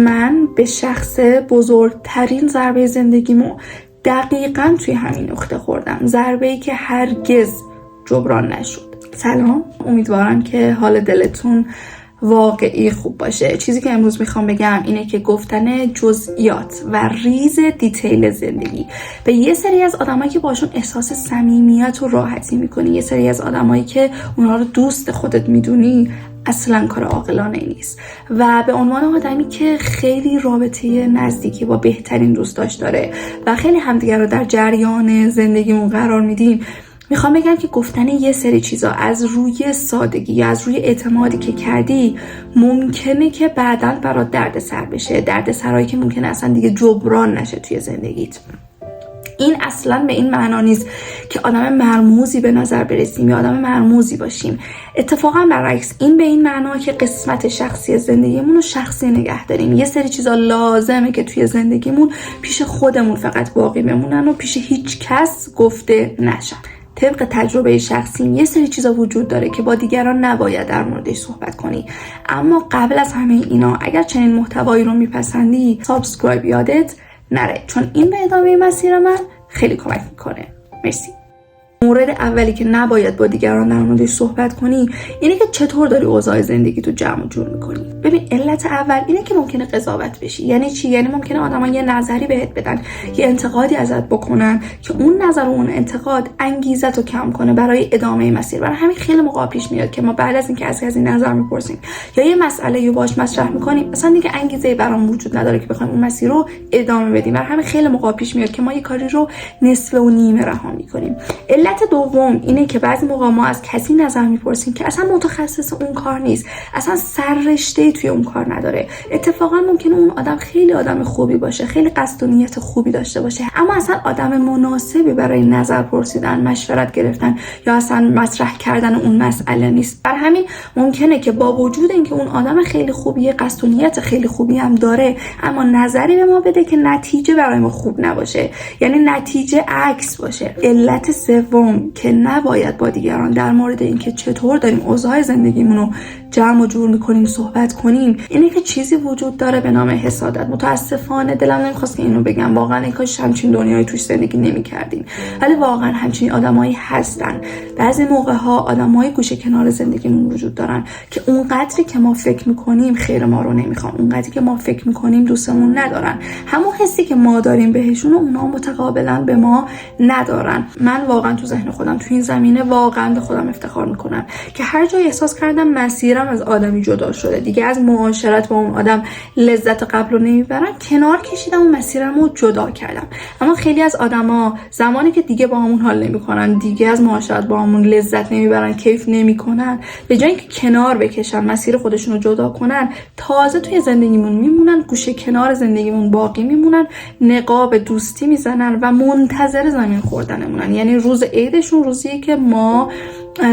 من به شخص بزرگترین ضربه زندگیمو دقیقاً توی همین نقطه خوردم، ضربه‌ای که هرگز جبران نشد. سلام، امیدوارم که حال دلتون واقعی خوب باشه. چیزی که امروز میخوام بگم اینه که گفتن جزئیات و ریز دیتیل زندگی به یه سری از آدمایی که باشون احساس صمیمیت و راحتی میکنی، یه سری از آدمایی که اونها رو دوست خودت میدونی، اصلا کار عاقلانه نیست. و به عنوان آدمی که خیلی رابطه نزدیکی با بهترین دوستاش داره و خیلی همدیگر رو در جریان زندگیمون قرار میدیم، میخوام بگم که گفتن یه سری چیزا از روی سادگی یا از روی اعتمادی که کردی ممکنه که بعداً برات دردسر بشه، دردسرایی که ممکنه اصلا دیگه جبران نشه توی زندگیت. این اصلا به این معنا نیست که آدم مرموزی به نظر برسیم یا آدم مرموزی باشیم. اتفاقا برعکس، این به این معنا که قسمت شخصی زندگیمون رو شخصی نگه داریم. یه سری چیزا لازمه که توی زندگیمون پیش خودمون فقط باقی بمونن و پیش هیچ کس گفته نشن. طبق تجربه شخصیم یه سری چیزا وجود داره که با دیگران نباید در موردش صحبت کنی، اما قبل از همه اینا اگر چنین محتوایی رو میپسندی سابسکرایب یادت نره، چون این به ادامه مسیر من خیلی کمک میکنه. مرسی. مورد اولی که نباید با دیگران در موردش صحبت کنی اینه که چطور داری اوضاع زندگی تو جمع جور میکنی. ببین، علت اول اینه که ممکنه قضاوت بشی. یعنی چی؟ یعنی ممکنه آدما یه نظری بهت بدن، یه انتقادی ازت بکنن که اون نظر و اون انتقاد انگیزت رو کم کنه برای ادامه مسیر. برای همین خیلی موقع پیش میاد که ما بعد از اینکه از این نظر میپرسیم یا یه مسئله رو باهاش مطرح میکنیم، اصلا دیگه انگیزه برام وجود نداره که بخوایم اون مسیر رو ادامه بدیم. برای همین خیلی موقع پیش میاد که ما یه کاری رو نصف و نیمه رها میکنیم. علت دوم اینه که بعضی موقع ما از کسی نظر میپرسیم که اصلا متخصص اون کار نیست، اصلا سررشته توی اون کار نداره. اتفاقا ممکنه اون آدم خیلی آدم خوبی باشه، خیلی قصد و نیت خوبی داشته باشه، اما اصلا آدم مناسبی برای نظر پرسیدن، مشورت گرفتن یا اصلا مطرح کردن اون مسئله نیست. بر همین ممکنه که با وجود اینکه اون آدم خیلی خوبیه، قصد و نیت خیلی خوبی هم داره، اما نظری به ما بده که نتیجه برای ما خوب نباشه، یعنی نتیجه عکس باشه. علت سوم که نباید با دیگران در مورد اینکه چطور داریم اوضاع زندگیمون رو جمع و جور میکنیم صحبت کنیم اینه که چیزی وجود داره به نام حسادت. متاسفانه دلم نمیخواست که اینو بگم، واقعا این کاش همچین دنیایی توش زندگی نمیکردیم، ولی واقعا همچین آدمایی هستن. بعضی موقع ها آدمای گوشه کنار زندگیمون وجود دارن که اونقدری که ما فکر میکنیم خیر ما رو نمیخوان، اونقدری که ما فکر میکنیم دوستمون ندارن. همون حسی که ما داریم بهشون اونا متقابلا به ما ندارن. من واقعا تو ذهن خودم تو این زمینه واقعا به خودم افتخار میکنم که هر جای احساس کردم مسیرم از آدمی جدا شده، دیگه از معاشرت با اون آدم لذت قبل رو نمیبرم، کنار کشیدم و مسیرم رو جدا کردم. اما خیلی از آدما زمانی که دیگه با همون حال نمیکنن، دیگه از معاشرت با همون لذت نمیبرن، کیف نمیکنن، به جای اینکه کنار بکشن، مسیر خودشون رو جدا کنن، تازه توی زندگیمون میمونن، گوشه کنار زندگیمون باقی میمونن، نقاب دوستی میزنن و منتظر زمین خوردنمونن. یعنی روز عیدشون روزیه که ما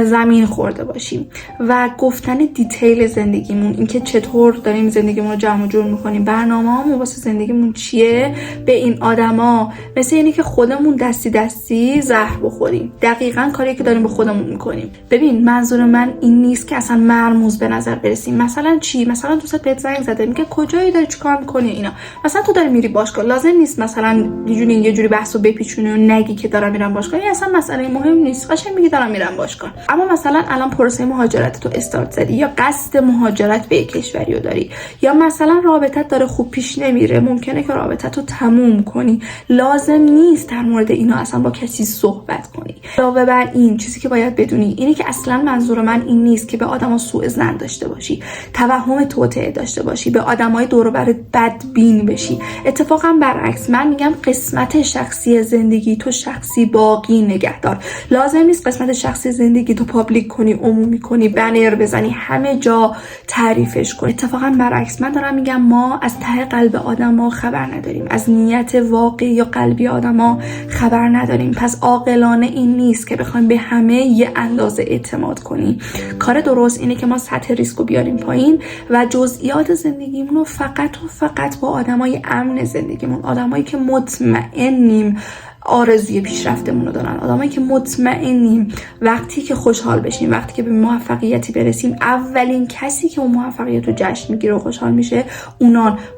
زمین خورده باشیم. و گفتن دیتیل زندگیمون، اینکه چطور داریم زندگیمون رو جمع و جور میکنیم، برنامه‌مون واسه زندگیمون چیه، به این آدما مثل اینه که خودمون دستی دستی زهر بخوریم. دقیقاً کاری که داریم به خودمون میکنیم. ببین، منظور من این نیست که اصلا مرموز به نظر برسیم. مثلا چی؟ مثلا دوستت بهت زنگ زده میگه کجایی، داری چیکار میکنی، اینا. مثلا تو داری میری باشگاه، لازم نیست مثلا یه جوری بحثو بپیچونی و نگی که دارم میرم باشگاه. این اصلا مسئله مهم نیست، قشنگ میگی دارم میرم باشگاه. اما مثلا الان پروسه مهاجرت تو استارت زدی یا قصد مهاجرت به کشوری رو داری، یا مثلا رابطت داره خوب پیش نمیره، ممکنه که رابطت رو تموم کنی، لازم نیست در مورد اینا اصلا با کسی صحبت کنی. علاوه بر این چیزی که باید بدونی اینه که اصلا منظور من این نیست که به آدما سوء ظن داشته باشی، توهم توطئه داشته باشی، به آدمای دور و برت بدبین بشی. اتفاقا برعکس، من میگم قسمت شخصی زندگی تو شخصی باقی نگه دار. لازم نیست قسمت شخصی زندگی تو پابلیک کنی، عمومی کنی، بنر بزنی، همه جا تعریفش کنی. اتفاقا برعکس، من دارم میگم ما از ته قلب آدما خبر نداریم، از نیت واقعی یا قلبی آدما خبر نداریم. پس عاقلانه این نیست که بخوایم به همه یه اندازه اعتماد کنیم. کار درست اینه که ما سطح ریسک رو بیاریم پایین و جزئیات زندگیمون رو فقط و فقط با آدمای امن زندگیمون، آدمایی که مطمئنیم آرزوی پیشرفتمون رو دارن، آدمایی که مطمئنیم وقتی که خوشحال بشیم، وقتی که به موفقیتی برسیم، اولین کسی که اون موفقیت رو جشن میگیره و خوشحال میشه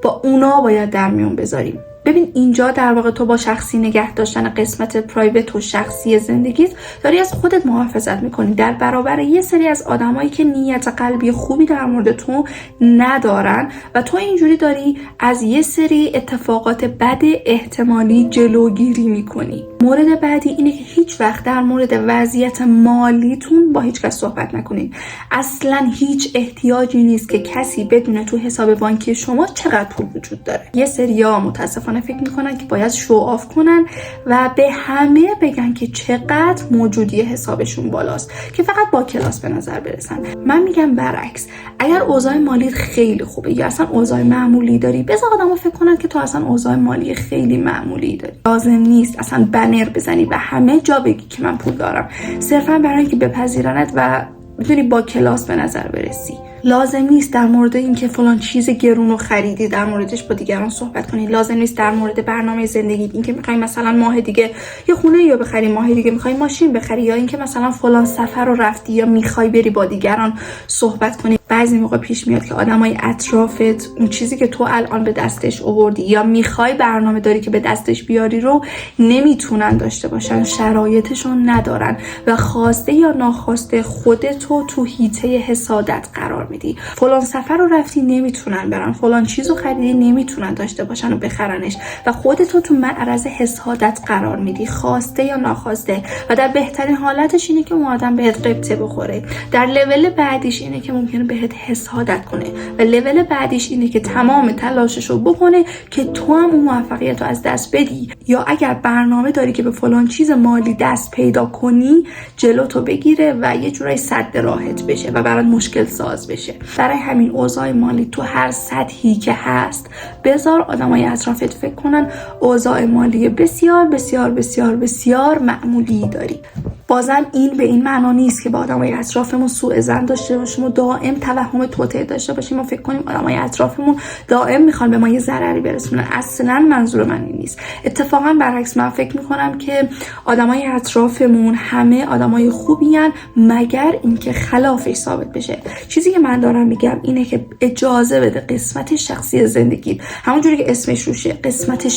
با اونا باید در میون بذاریم. ببین اینجا در واقع تو با شخصی نگه داشتن قسمت پرایوت و شخصی زندگیت داری از خودت محافظت میکنی در برابر یه سری از آدمایی که نیت قلبی خوبی در مورد تو ندارن و تو اینجوری داری از یه سری اتفاقات بد احتمالی جلوگیری میکنی. مورد بعدی اینه که هیچ وقت در مورد وضعیت مالیتون با هیچ کس صحبت نکنید. اصلا هیچ احتیاجی نیست که کسی بدونه تو حساب بانکی شما چقدر پول وجود داره. یه سری‌ها متاسفانه فکر میکنن که باید شو آف کنن و به همه بگن که چقدر موجودی حسابشون بالاست که فقط با کلاس به نظر برسن. من میگم برعکس، اگر اوضاع مالی خیلی خوبه یا اصلا اوضاع معمولی داری، بذار آدم‌ها فکر کنن که تو اصلا اوضاع مالی خیلی معمولی داری. لازم نیست اصلا بنر بزنی و همه جا بگی که من پول دارم صرفا برای اینکه بپذیرنت و میتونی با کلاس به نظر برسی. لازم نیست در مورد اینکه فلان چیز گرون رو خریدی در موردش با دیگران صحبت کنی. لازم نیست در مورد برنامه زندگی، اینکه میخوای مثلا ماه دیگه یه خونه یا بخری، ماه دیگه میخوای ماشین بخری، یا اینکه مثلا فلان سفر رو رفتی یا میخوای بری با دیگران صحبت کنی. بعضی موقع پیش میاد که آدمای اطرافت اون چیزی که تو الان به دستش آوردی یا میخوای برنامه داری که به دستش بیاری رو نمیتونن داشته باشن، شرایطشون ندارن و خواسته یا ناخواسته خودتو تو حیطه حسادت قرار میدی. فلان سفر رو رفتی نمیتونن برن، فلان چیزو خریدی نمیتونن داشته باشن و بخرنش و خودتو تو معرض حسادت قرار میدی، خواسته یا ناخواسته. و در بهترین حالتش اینه که اون آدم بهت قبطه بخوره، در لول بعدیش اینه که ممکنه بهت حسادت کنه و لول بعدیش اینه که تمام تلاششو بکنه که تو هم اون موفقیت رو از دست بدی، یا اگر برنامه داری که به فلان چیز مالی دست پیدا کنی جلوتو بگیره و یه جورایی سد راحت بشه و برات مشکل ساز بشه. برای همین اوضاع مالی تو هر سطحی که هست بذار آدمای اطرافت فکر کنن اوضاع مالی بسیار بسیار بسیار بسیار معمولی داری. بازم این به این معنا نیست که با آدمای اطرافمون سوء ظن داشته باشیم و دائم توهم توطئه داشته باشیم و فکر کنیم آدمای اطرافمون دائم میخوان به ما یه ضرری برسونن. اصلا منظور من این نیست. اتفاقا برعکس، من فکر میکنم که آدمای اطرافمون همه آدمای خوبی ان مگر اینکه خلافش ثابت بشه. چیزی که من دارم میگم اینه که اجازه بده قسمت شخصی زندگیت، همونجوری که اسمش روشه، قسمت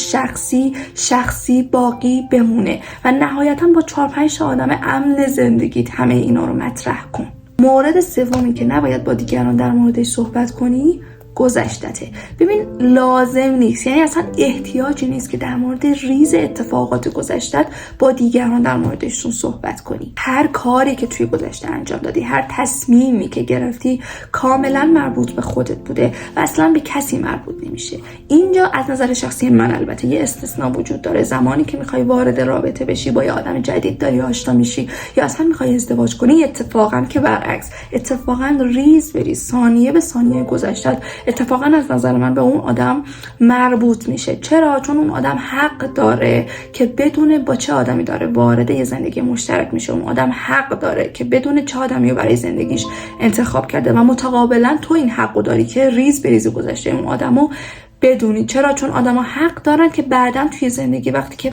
شخصی باقی بمونه و نهایتا با 4-5 آدم امن زندگیت همه اینا رو مطرح کن. مورد سومی که نباید با دیگران در موردش صحبت کنی گذشتته. ببین لازم نیست، یعنی اصلا احتیاجی نیست که در مورد ریز اتفاقات گذشتت با دیگران در موردشون صحبت کنی. هر کاری که توی گذشته انجام دادی، هر تصمیمی که گرفتی کاملا مربوط به خودت بوده و اصلا به کسی مربوط نمیشه. اینجا از نظر شخصی من البته یه استثناء وجود داره. زمانی که میخوای وارد رابطه بشی، با یه آدم جدید داری آشنا میشی یا اصلا میخوای ازدواج کنی، اتفاقا که برعکس، اتفاقا ریز بری ثانیه به ثانیه گذشتت اتفاقا از نظر من به اون آدم مربوط میشه. چرا؟ چون اون آدم حق داره که بدونه با چه آدمی داره وارد یه زندگی مشترک میشه. اون آدم حق داره که بدونه چه آدمی رو برای زندگیش انتخاب کرده و متقابلا تو این حقو داری که ریز بریز گذشته اون آدمو بدونی. چرا؟ چون آدما حق دارن که بعداً توی زندگی وقتی که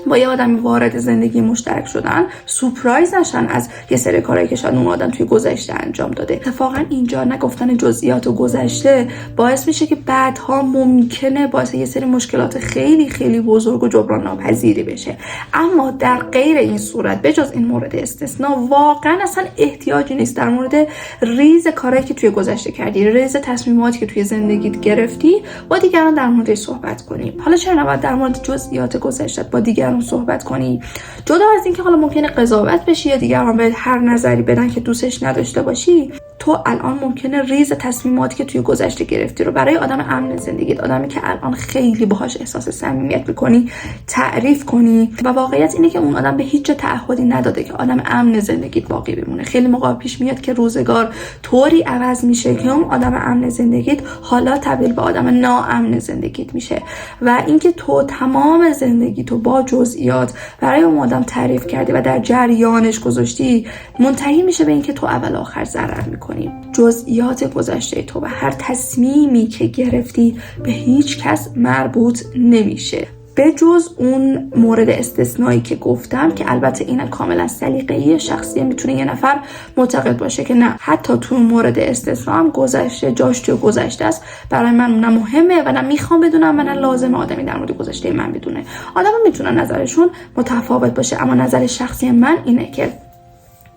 با یه آدمی وارد زندگی مشترک شدن سورپرایز نشن از یه سری کارهایی که شاید اون آدم توی گذشته انجام داده. اتفاقا اینجا نگفتن جزئیات و گذشته باعث میشه که بعدها ممکنه باعث یه سری مشکلات خیلی خیلی بزرگ و جبران ناپذیری بشه. اما در غیر این صورت، بجز این مورد استثناء، واقعا اصلا احتیاجی نیست در مورد ریز کارهایی که توی گذشته کردی، ریز تصمیماتی که توی زندگیت گرفتی با دیگران در موردش صحبت کنی. حالا چرا نباید در مورد جزئیات گذشتت با دیگران صحبت کنی؟ جدا از اینکه حالا ممکنه قضاوت بشی یا دیگران به هر نظری بدن که دوستش نداشته باشی، تو الان ممکنه ریز تصمیماتی که توی گذشته گرفتی رو برای آدم امن زندگیت، آدمی که الان خیلی باهاش احساس صمیمیت می‌کنی، تعریف کنی. و واقعیت اینه که اون آدم به هیچ تعهدی نداده که آدم امن زندگیت باقی بمونه. خیلی موقع پیش میاد که روزگار طوری عوض میشه که اون آدم امن زندگیت حالا تبدیل به آدم ناامن زندگیت میشه و اینکه تو تمام زندگیتو با جزئیات برای اون آدم تعریف کردی و در جریانش گذاشتی، منتهی میشه به اینکه تو اول آخر ضرر میکنی. جزئیات گذشته تو و هر تصمیمی که گرفتی به هیچ کس مربوط نمیشه. به جز اون مورد استثنایی که گفتم که البته این کاملا سلیقه‌ای شخصی، میتونه یه نفر معتقد باشه که نه حتی تو مورد استثنا هم گذشته جاش تو گذشته است، برای من نه مهمه و نه میخوام بدونم و نه لازمه آدمی در مورد گذشته من بدونه. آدما میتونن نظرشون متفاوت باشه، اما نظر شخصی من اینه که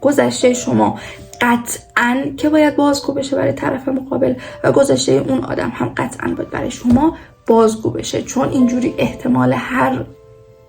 گذشته شما قطعاً که باید بازگو بشه برای طرف مقابل و گذشته اون آدم هم قطعاً باید برای شما بازگو بشه، چون اینجوری احتمال هر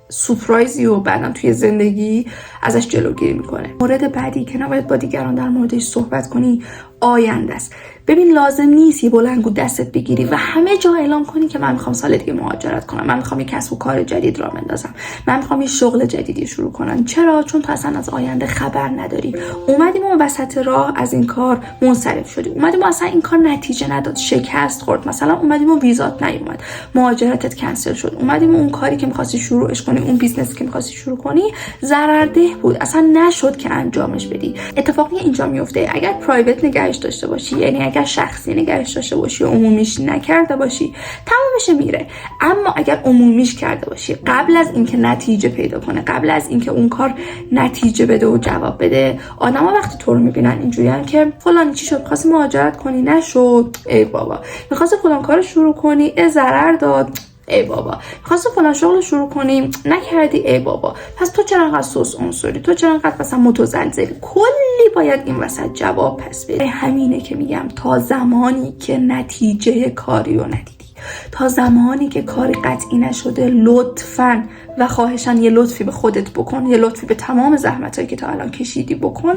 سورپرایزی و بعدم توی زندگی ازش جلوگیری میکنه. مورد بعدی که نباید با دیگران در موردش صحبت کنی آینده است. ببین لازم نیست یه بلنگو دستت بگیری و همه جا اعلام کنی که من میخوام سال دیگه مهاجرت کنم، من میخوام یه کسب و کار جدید را بندازم، من میخوام یه شغل جدیدی شروع کنم. چرا؟ چون تو اصلا از آینده خبر نداری. اومدیم و وسط راه از این کار منصرف شدی، اومدیم و اصلا این کار نتیجه نداد، شکست خورد، مثلا اومدیم و ویزات نیومد، مهاجرتت کنسل شد، اومدیم و اون کاری که می‌خواستی شروعش کنی، اون بیزنسی که می‌خواستی شروع کنی ضررده بود، اصلا نشد که انجامش بدی. اتفاقی اینجا میفته اگر پرایوت نگهش داشته باشی، یعنی اگر شخصی نگهش داشته باشی، عمومیش نکرده باشی، تمامش میره. اما اگر عمومیش کرده باشی قبل از اینکه نتیجه پیدا کنه، قبل از اینکه اون کار نتیجه بده و جواب بده، آدما وقتی تو رو میبینن اینجوریان که فلان چی شد، خواستی مهاجرت کنی نشد، ای بابا، می‌خواستی فلان کارو شروع کنی ضرر داد، ای بابا، می‌خواستی فلان شغل شروع کنی نکردی، ای بابا، پس تو چرا انقدر سوس عنصری، تو چرا انقدر مثلا متزلزلی، کلی باید این وسط جواب پس بدی. همینه که میگم تا زمانی که نتیجه کاری رو ندیدی، تا زمانی که کاری قطعی نشده، لطفاً و خواهشاً یه لطفی به خودت بکن، یه لطفی به تمام زحمتایی که تا الان کشیدی بکن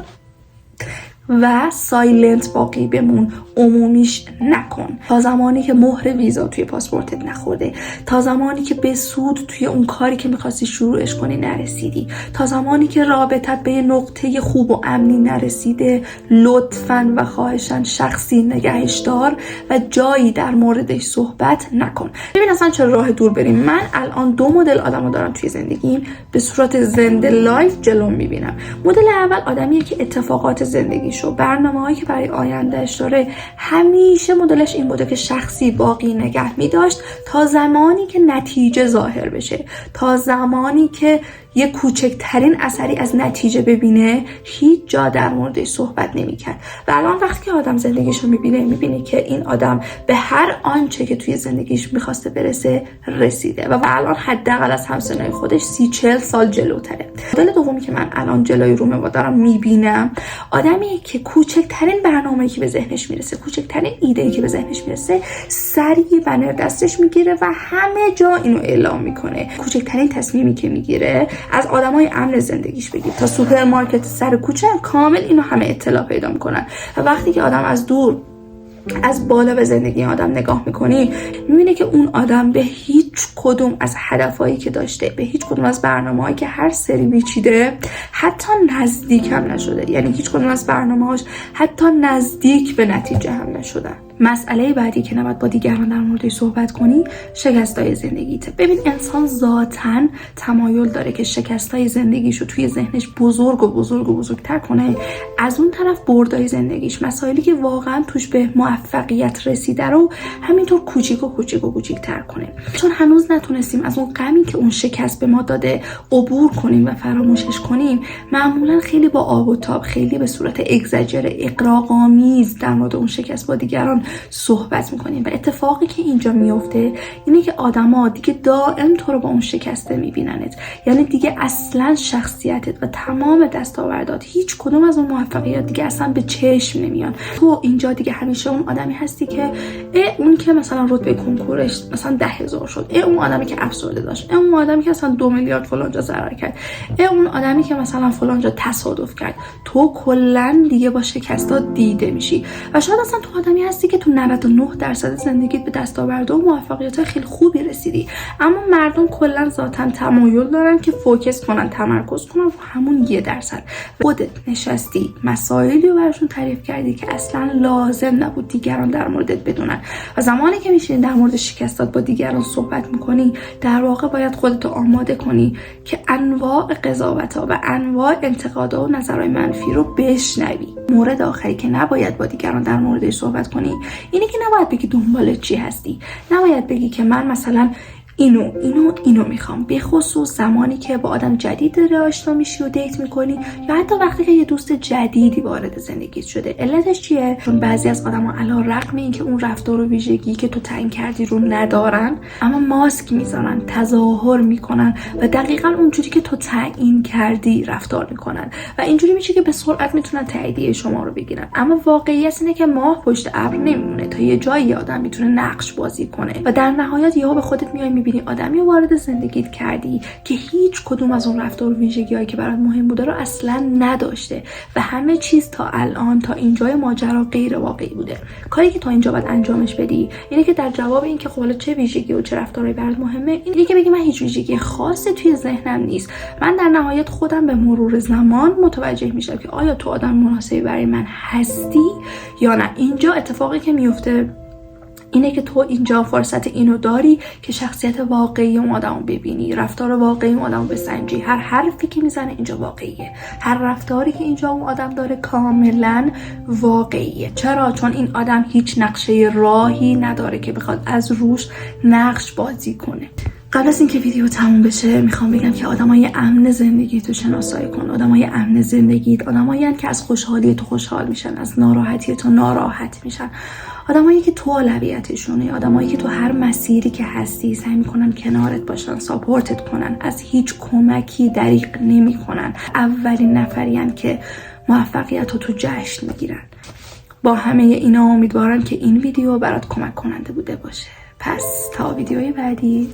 و سایلنت باقی بمون، عمومیش نکن. تا زمانی که مهر ویزا توی پاسپورتت نخورده، تا زمانی که به سود توی اون کاری که میخواستی شروعش کنی نرسیدی، تا زمانی که رابطت به یه نقطه خوب و امنی نرسیده، لطفاً و خواهشاً شخصی نگهش دار و جایی در موردش صحبت نکن. ببین اصلا چه راه دور بریم. من الان 2 مدل آدمو دارم توی زندگیم به صورت زنده لایف جلوم میبینم. مدل اول آدمیه که اتفاقات زندگیشو، برنامه‌هایی که برای آیندهش داره، همیشه مدلش این بوده که شخصی باقی نگه می‌داشت تا زمانی که نتیجه ظاهر بشه، تا زمانی که یه کوچکترین اثری از نتیجه ببینه هیچ جا در موردش صحبت نمی‌کرد. و الان وقتی که آدم زندگیشو می‌بینه که این آدم به هر آنچه که توی زندگیش می‌خواسته برسه رسیده و الان حداقل از همسنای خودش 30-40 سال جلوتره. مدل دومی که من الان جلوی رومه و دارم می‌بینم، آدمی که کوچکترین برنامه‌ای که به ذهنش میرسه، کوچکترین ایده‌ای که به ذهنش میرسه، سریع بنر دستش میگیره و همه جا اینو اعلام میکنه. کوچکترین تصمیمی که میگیره از آدمای امن زندگیش بگیر تا سوپرمارکت سر کوچه، کامل اینو همه اطلاع پیدا میکنن. و وقتی که آدم از دور از بالا به زندگی آدم نگاه میکنی، میبینه که اون آدم به هیچ کدوم از هدفهایی که داشته، به هیچ کدوم از برنامه‌هایی که هر سری میچیده حتی نزدیک هم نشده. یعنی هیچ کدوم از برنامه‌هاش حتی نزدیک به نتیجه هم نشدن. مسئله بعدی که نباید با دیگران در موردش صحبت کنی، شکستای زندگیته. ببین انسان ذاتاً تمایل داره که شکستای زندگیشو توی ذهنش بزرگتر کنه. از اون طرف بردای زندگیش، مسائلی که واقعاً توش به موفقیت رسیده رو همینطور کوچیک‌تر کنه. چون هنوز نتونستیم از اون غمی که اون شکست به ما داده عبور کنیم و فراموشش کنیم، معمولاً خیلی با آب و تاب، خیلی به صورت اگزاجر، اغراق‌آمیز در مورد اون شکست با دیگران صحبت میکنیم. و اتفاقی که اینجا میفته اینه که آدما دیگه دائم تو رو با اون شکسته میبیننت. یعنی دیگه اصلا شخصیتت و تمام دستاوردات، هیچ کدوم از اون موفقیت دیگه اصلا به چشم نمیان. تو اینجا دیگه همیشه اون آدمی هستی که اون که مثلا رتبه کنکورش مثلا 10,000 شد، اون آدمی که افسرده داشت، اون آدمی که مثلا 2 میلیارد فلان جا ضرر کرد، اون آدمی که مثلا فلان جا تصادف کرد. تو کلا دیگه با شکستات دیده میشی و شاید اصلا تو آدمی هستی که تو 99% زندگیت به دستاورد و موفقیت خیلی خوبی رسیدی، اما مردم کلا ذاتاً تمایل دارن که فوکس کنن، تمرکز کنن رو همون 1%. خودت نشستی مسائلی رو براشون تعریف کردی که اصلا لازم نبود دیگران در موردت بدونن. و زمانی که میشین در مورد شکستات با دیگران صحبت میکنی، در واقع باید خودت آماده کنی که انواع قضاوت‌ها و انواع انتقادها و نظرهای منفی رو بشنوی. مورد آخری که نباید با دیگران در موردش صحبت کنی اینه که نباید بگی دنبال چی هستی. نباید بگی که من مثلا اینو میخوام، به خصوص زمانی که با آدم جدید داره آشنا میشی و دیت میکنی، یا حتی وقتی که یه دوست جدیدی وارد زندگیت شده. علتش چیه؟ چون بعضی از آدما علی رغم اینکه اون رفتار و ویژگی که تو تعیین کردی رو ندارن، اما ماسک میذارن، تظاهر میکنن و دقیقاً اونجوری که تو تعیین کردی رفتار میکنن و اینجوری میشه که به سرعت میتونن تاییدیه شما رو بگیرن. اما واقعیت اینه که ماه پشت ابر نمیمونه، تا یه جایی آدم میتونه نقش بازی کنه و در نهایت یهو به خودت میای میبینی آدمی رو وارد زندگیت کردی که هیچ کدوم از اون رفتار و ویژگی‌هایی که برات مهم بوده رو اصلا نداشته و همه چیز تا الان تا اینجای ماجرا غیر واقعی بوده. کاری که تا اینجا باید انجامش بدی اینه که در جواب این که خب چه ویژگی و چه رفتاری برات مهمه، اینه که بگی من هیچ ویژگی خاصی توی ذهنم نیست. من در نهایت خودم به مرور زمان متوجه میشم که آیا تو آدم مناسبی برای من هستی یا نه. اینجا اتفاقی که میفته اینه که تو اینجا فرصت اینو داری که شخصیت واقعی اون آدمو ببینی، رفتار واقعی اون آدمو بسنجی. هر حرفی که میزنه اینجا واقعیه، هر رفتاری که اینجا اون آدم داره کاملا واقعیه. چرا؟ چون این آدم هیچ نقشه راهی نداره که بخواد از روش نقش بازی کنه. قبل از اینکه ویدیو تموم بشه میخوام بگم که آدمای امن زندگی تو شناسایی کن. آدمای امن زندگیت آدمایی که از خوشحالی تو خوشحال میشن، از ناراحتی تو ناراحت میشن، آدمایی که تو اولویتشونه، آدمایی که تو هر مسیری که هستی سعی میکنن کنارت باشن، ساپورتت کنن، از هیچ کمکی دریغ نمیکنن، اولین نفرین که موفقیت رو تو جشن میگیرن. با همه اینا امیدوارم که این ویدیو برات کمک کننده بوده باشه. پس تا ویدیوی بعدی